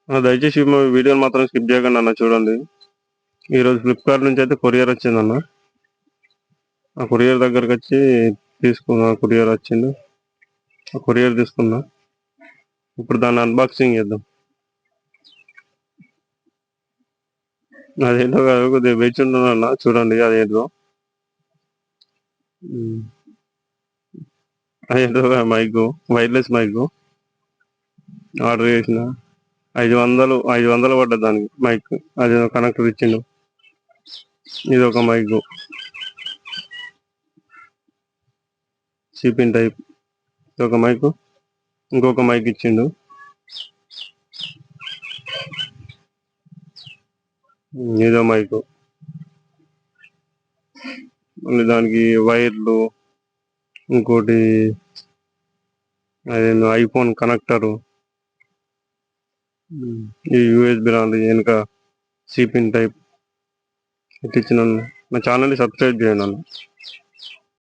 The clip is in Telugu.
దయచేసి మా వీడియోని మాత్రం స్కిప్ చేయకండి అన్న, చూడండి. ఈరోజు ఫ్లిప్కార్ట్ నుంచి అయితే కొరియర్ వచ్చిందన్న. ఆ కొరియర్ దగ్గరకు వచ్చి తీసుకున్నా. కొరియర్ వచ్చింది, ఆ కొరియర్ తీసుకున్నా. ఇప్పుడు దాన్ని అన్బాక్సింగ్ చేద్దాం. అదేంటో కాదు, కొద్దిగా వేచి ఉండనన్న, చూడండి అదేంటో. అదేంటో మైకు, వైర్లెస్ మైకు ఆర్డర్ చేసిన. 500 పడ్డది దానికి మైక్. అది కనెక్టర్ ఇచ్చిండు. ఇది ఒక మైకు, సిపిన్ టైప్. ఇది ఒక మైకు. ఇంకొక మైక్ ఇచ్చిండు. ఇదో మైకు. మళ్ళీ దానికి వైర్లు, ఇంకోటి అదేందో ఐఫోన్ కనెక్టరు, ఈ యూఎస్బి లాంటి వెనుక సిపిన్ టైప్ ఇచ్చిన. నా ఛానల్ని సబ్స్క్రైబ్ చేయండి అన్న.